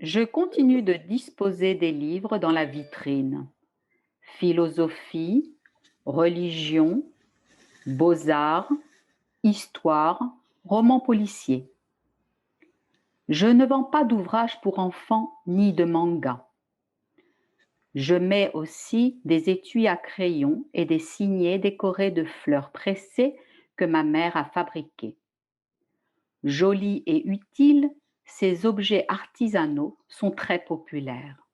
Je continue de disposer des livres dans la vitrine. Philosophie, religion, beaux-arts, histoire, romans policiers. Je ne vends pas d'ouvrages pour enfants ni de mangas. Je mets aussi des étuis à crayon et des signets décorés de fleurs pressées que ma mère a fabriqués. Jolis et utiles, ces objets artisanaux sont très populaires.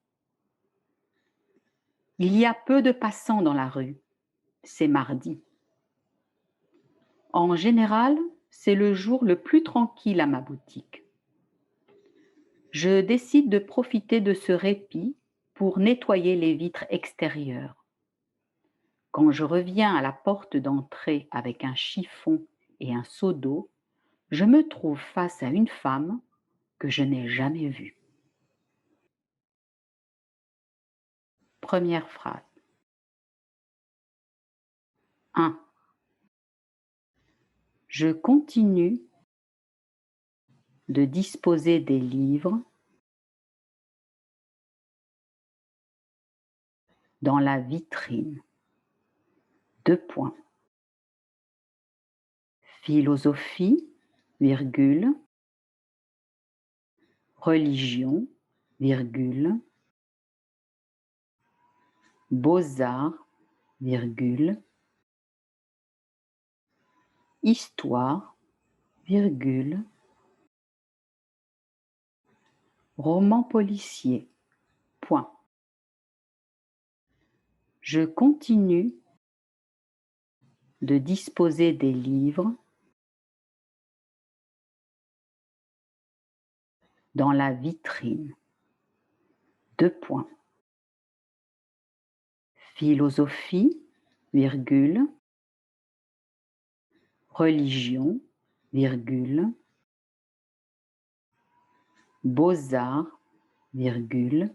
Il y a peu de passants dans la rue. C'est mardi. En général, c'est le jour le plus tranquille à ma boutique. Je décide de profiter de ce répit pour nettoyer les vitres extérieures. Quand je reviens à la porte d'entrée avec un chiffon et un seau d'eau, je me trouve face à une femme que je n'ai jamais vue. Première phrase. 1. Je continue de disposer des livres dans la vitrine. 2 points. Philosophie, virgule, religion, virgule, beaux-arts, virgule, histoire, virgule, roman policier, point. Je continue de disposer des livres dans la vitrine. 2 points. Philosophie, virgule, religion, virgule, beaux-arts, virgule,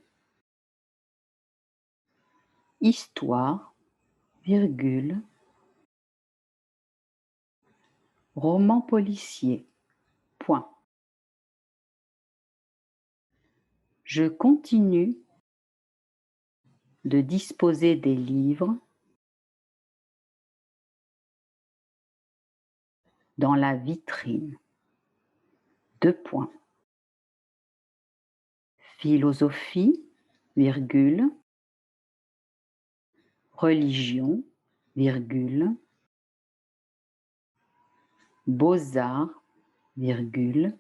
histoire, virgule, roman policier, point. Je continue de disposer des livres dans la vitrine. 2 points. Philosophie, virgule, religion, virgule, beaux-arts, virgule,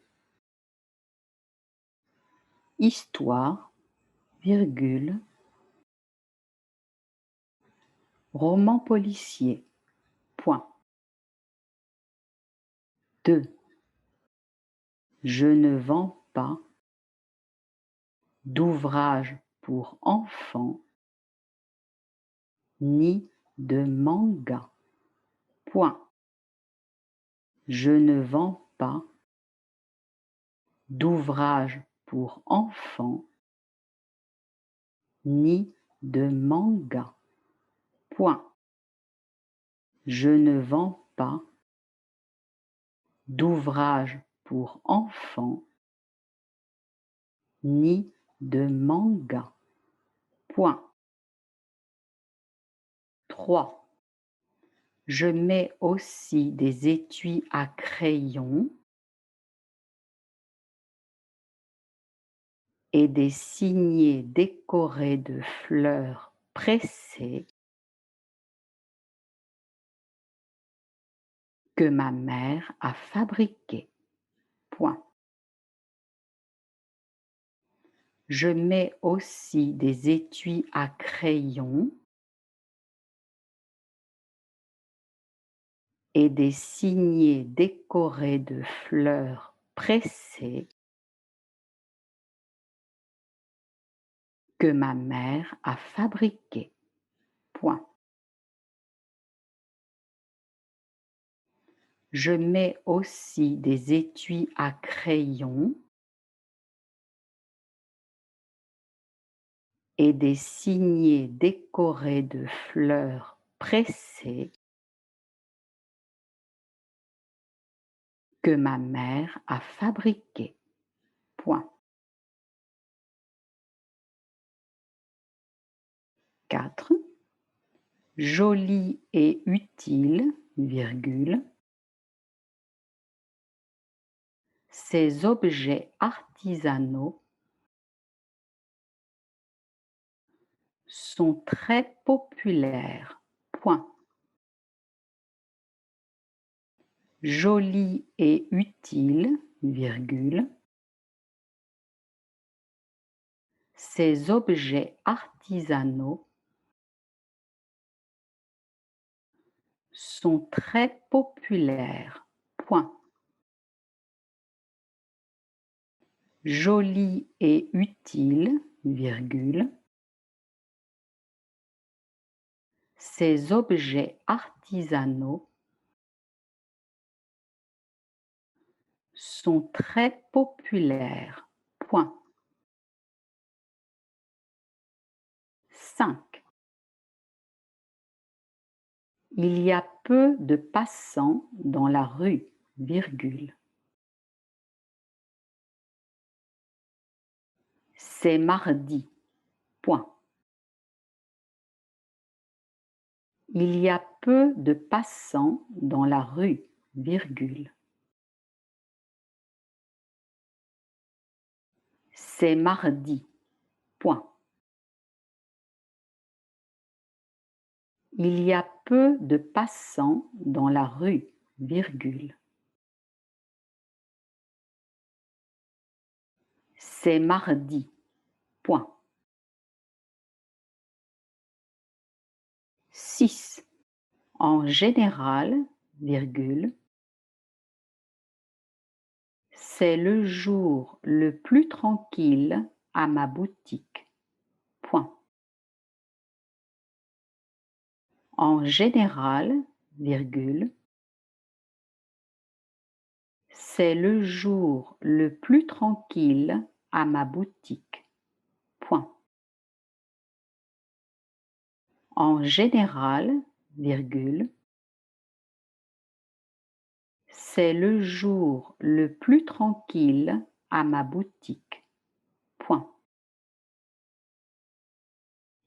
histoire, virgule, roman policier, point. 2. Je ne vends pas d'ouvrages pour enfants ni de manga, point. Je ne vends pas d'ouvrages pour enfants ni de manga, point. Je ne vends pas d'ouvrages pour enfants ni de manga, point. 3. Je mets aussi des étuis à crayon et des signets décorés de fleurs pressées que ma mère a fabriqués, point. Je mets aussi des étuis à crayon et des signets décorés de fleurs pressées que ma mère a fabriqués, point. Je mets aussi des étuis à crayon et des signets décorés de fleurs pressées que ma mère a fabriqués, point. 4. Joli et utile, virgule. Ces objets artisanaux sont très populaires. Point. Joli et utile, virgule. Ces objets artisanaux sont très populaires. Point. Joli et utile, virgule. Ces objets artisanaux sont très populaires. Point. 5. Il y a peu de passants dans la rue, virgule. C'est mardi. Point. Il y a peu de passants dans la rue, virgule. C'est mardi. Point. Il y a peu de passants dans la rue, virgule. C'est mardi. Point. 6. En général, virgule, c'est le jour le plus tranquille à ma boutique. Point. En général, virgule, c'est le jour le plus tranquille à ma boutique. Point. En général, virgule, c'est le jour le plus tranquille à ma boutique. Point.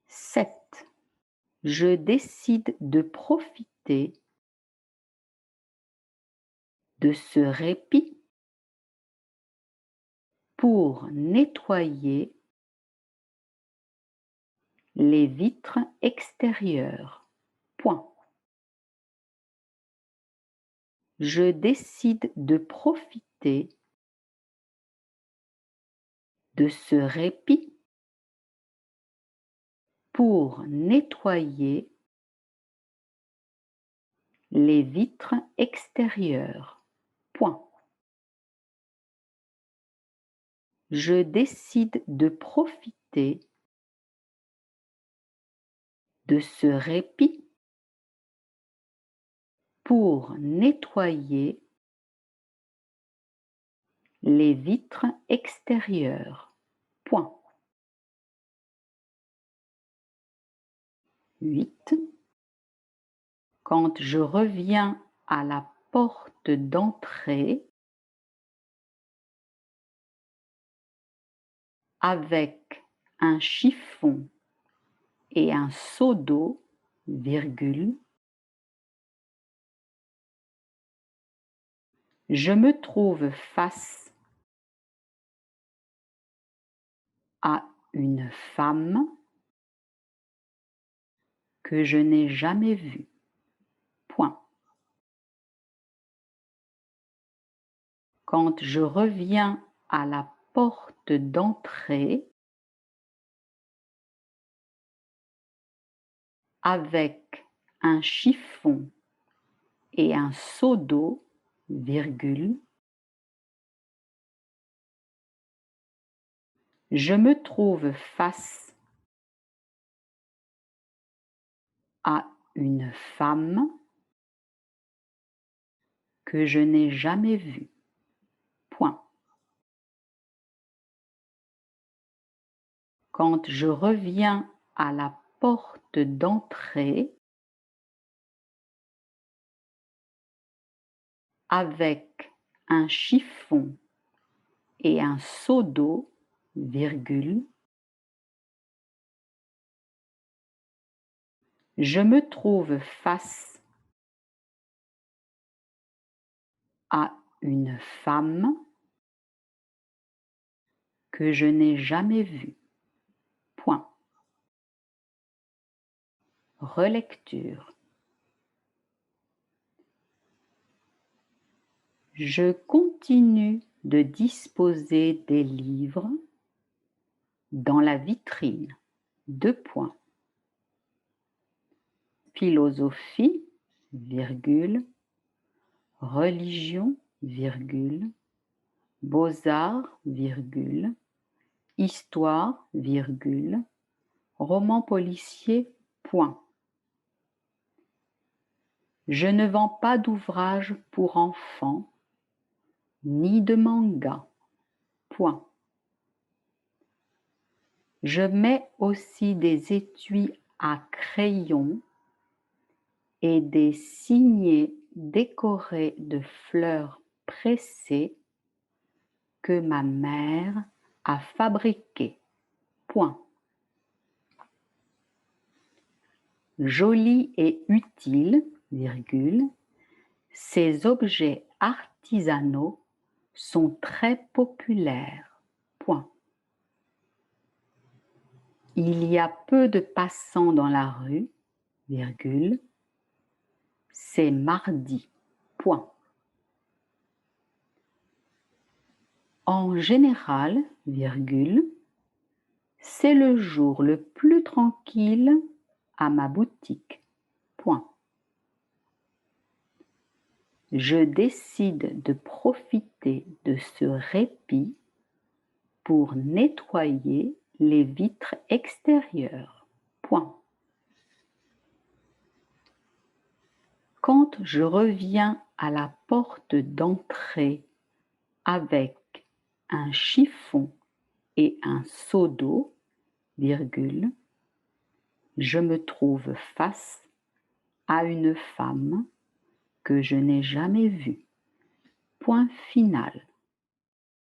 7. Je décide de profiter de ce répit pour nettoyer les vitres extérieures. Point. Je décide de profiter de ce répit pour nettoyer les vitres extérieures. Point. Je décide de profiter de ce répit pour nettoyer les vitres extérieures. Point. 8. Quand je reviens à la porte d'entrée avec un chiffon et un seau d'eau, virgule, je me trouve face à une femme que je n'ai jamais vue. Point. Quand je reviens à la porte d'entrée avec un chiffon et un seau d'eau, virgule, je me trouve face à une femme que je n'ai jamais vue. Point. Quand je reviens à la porte d'entrée avec un chiffon et un seau d'eau, virgule, Je me trouve face à une femme que je n'ai jamais vue. Point. Relecture. Je continue de disposer des livres dans la vitrine. 2 points. Philosophie, virgule, religion, virgule, beaux-arts, virgule, histoire, virgule, roman policier, point. Je ne vends pas d'ouvrages pour enfants, ni de manga, point. Je mets aussi des étuis à crayon et des signets décorés de fleurs pressées que ma mère a fabriqués. Point. Joli et utile, virgule, ces objets artisanaux sont très populaires. Point. Il y a peu de passants dans la rue, virgule, c'est mardi. Point. En général, virgule, c'est le jour le plus tranquille à ma boutique. Point. Je décide de profiter de ce répit pour nettoyer les vitres extérieures. Point. Quand je reviens à la porte d'entrée avec un chiffon et un seau d'eau, virgule, je me trouve face à une femme que je n'ai jamais vue. Point final.